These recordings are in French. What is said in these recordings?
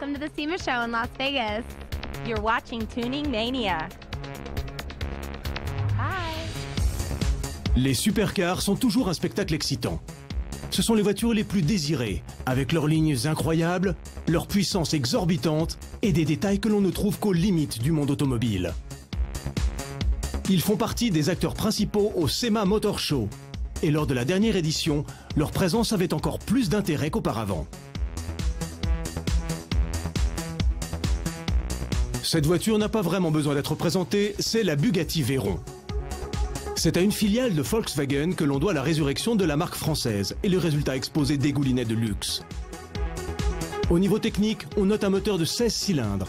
Welcome to the SEMA show in Las Vegas. You're watching Tuning Mania. Hi. Les supercars sont toujours un spectacle excitant. Ce sont les voitures les plus désirées, avec leurs lignes incroyables, leur puissance exorbitante et des détails que l'on ne trouve qu'aux limites du monde automobile. Ils font partie des acteurs principaux au SEMA Motor Show. Et lors de la dernière édition, leur présence avait encore plus d'intérêt qu'auparavant. Cette voiture n'a pas vraiment besoin d'être présentée, c'est la Bugatti Veyron. C'est à une filiale de Volkswagen que l'on doit la résurrection de la marque française et le résultat exposé dégoulinait de luxe. Au niveau technique, on note un moteur de 16 cylindres,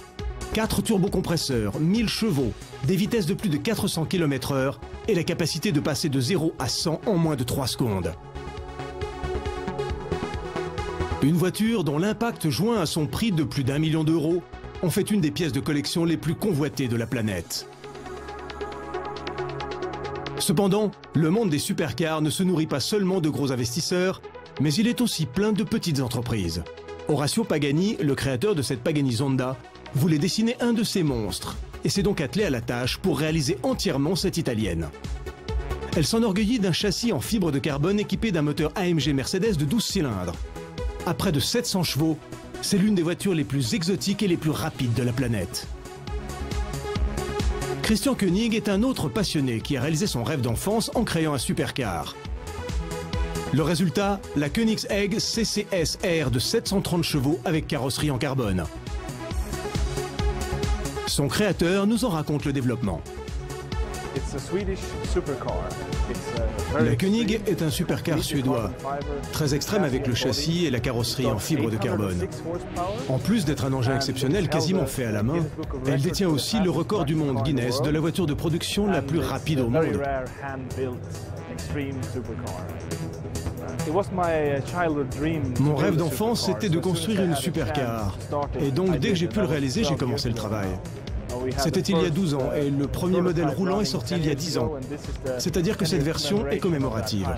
4 turbocompresseurs, 1000 chevaux, des vitesses de plus de 400 km/h et la capacité de passer de 0 à 100 en moins de 3 secondes. Une voiture dont l'impact joint à son prix de plus d'1 million d'euros en fait une des pièces de collection les plus convoitées de la planète. Cependant, le monde des supercars ne se nourrit pas seulement de gros investisseurs, mais il est aussi plein de petites entreprises. Horacio Pagani, le créateur de cette Pagani Zonda, voulait dessiner un de ces monstres et s'est donc attelé à la tâche pour réaliser entièrement cette italienne. Elle s'enorgueillit d'un châssis en fibre de carbone équipé d'un moteur AMG Mercedes de 12 cylindres. À près de 700 chevaux, c'est l'une des voitures les plus exotiques et les plus rapides de la planète. Christian Koenig est un autre passionné qui a réalisé son rêve d'enfance en créant un supercar. Le résultat, la Koenigsegg CCS R de 730 chevaux avec carrosserie en carbone. Son créateur nous en raconte le développement. La Koenig est un supercar suédois, très extrême avec le châssis et la carrosserie en fibre de carbone. En plus d'être un engin exceptionnel quasiment fait à la main, elle détient aussi le record du monde Guinness de la voiture de production la plus rapide au monde. Mon rêve d'enfance, c'était de construire une supercar. Et donc, dès que j'ai pu le réaliser, j'ai commencé le travail. C'était il y a 12 ans et le premier modèle roulant est sorti il y a 10 ans. C'est-à-dire que cette version est commémorative.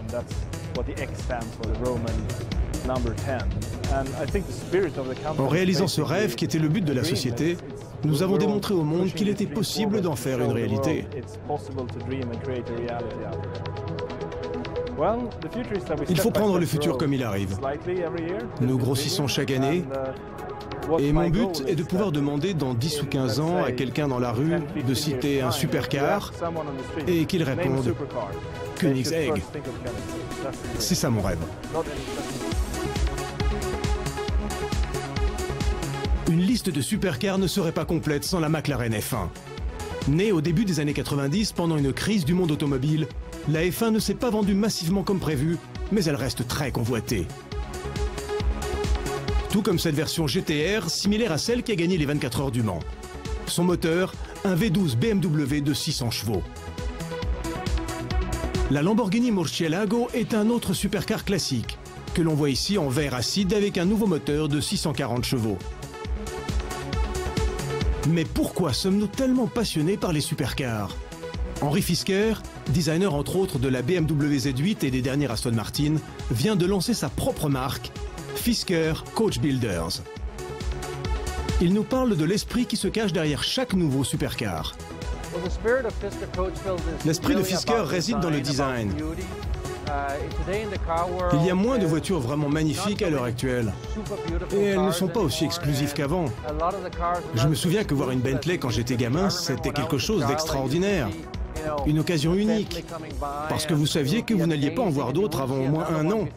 En réalisant ce rêve qui était le but de la société, nous avons démontré au monde qu'il était possible d'en faire une réalité. Il faut prendre le futur comme il arrive. Nous grossissons chaque année. Et mon but est de pouvoir demander dans 10 ou 15 ans à quelqu'un dans la rue de citer un supercar et qu'il réponde Koenigsegg. C'est ça mon rêve. Une liste de supercars ne serait pas complète sans la McLaren F1. Née au début des années 90 pendant une crise du monde automobile, la F1 ne s'est pas vendue massivement comme prévu, mais elle reste très convoitée. Tout comme cette version GTR, similaire à celle qui a gagné les 24 heures du Mans. Son moteur, un V12 BMW de 600 chevaux. La Lamborghini Murcielago est un autre supercar classique, que l'on voit ici en vert acide avec un nouveau moteur de 640 chevaux. Mais pourquoi sommes-nous tellement passionnés par les supercars? Henry Fisker, designer entre autres de la BMW Z8 et des dernières Aston Martin, vient de lancer sa propre marque, Fisker Coach Builders. Il nous parle de l'esprit qui se cache derrière chaque nouveau supercar. L'esprit de Fisker réside dans le design. Il y a moins de voitures vraiment magnifiques à l'heure actuelle. Et elles ne sont pas aussi exclusives qu'avant. Je me souviens que voir une Bentley quand j'étais gamin, c'était quelque chose d'extraordinaire. Une occasion unique. Parce que vous saviez que vous n'alliez pas en voir d'autres avant au moins un an.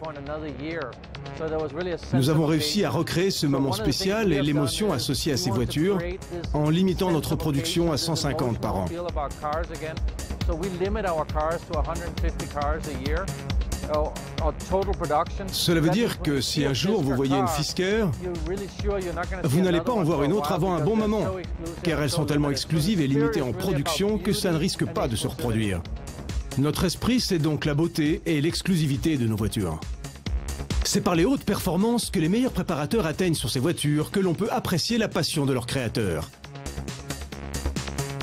Nous avons réussi à recréer ce moment spécial et l'émotion associée à ces voitures en limitant notre production à 150 par an. Cela veut dire que si un jour vous voyez une Fisker, vous n'allez pas en voir une autre avant un bon moment, car elles sont tellement exclusives et limitées en production que ça ne risque pas de se reproduire. Notre esprit, c'est donc la beauté et l'exclusivité de nos voitures. C'est par les hautes performances que les meilleurs préparateurs atteignent sur ces voitures que l'on peut apprécier la passion de leurs créateurs.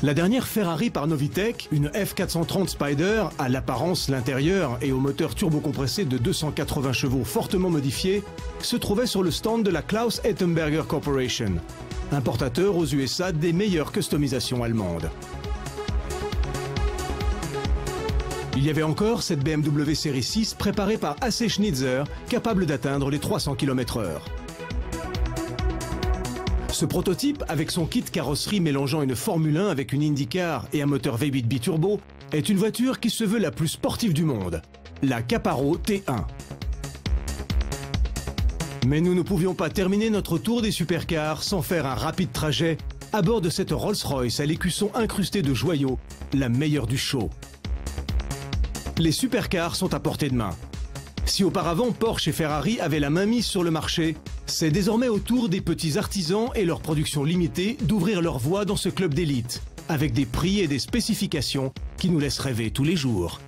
La dernière Ferrari par Novitec, une F430 Spider, à l'apparence, l'intérieur et au moteur turbocompressé de 280 chevaux fortement modifié, se trouvait sur le stand de la Klaus Ettenberger Corporation, importateur aux USA des meilleures customisations allemandes. Il y avait encore cette BMW série 6 préparée par AC Schnitzer, capable d'atteindre les 300 km/h. Ce prototype, avec son kit carrosserie mélangeant une Formule 1 avec une IndyCar et un moteur V8 biturbo, est une voiture qui se veut la plus sportive du monde, la Caparo T1. Mais nous ne pouvions pas terminer notre tour des supercars sans faire un rapide trajet à bord de cette Rolls-Royce à l'écusson incrusté de joyaux, la meilleure du show. Les supercars sont à portée de main. Si auparavant Porsche et Ferrari avaient la main mise sur le marché, c'est désormais au tour des petits artisans et leur production limitée d'ouvrir leur voie dans ce club d'élite, avec des prix et des spécifications qui nous laissent rêver tous les jours.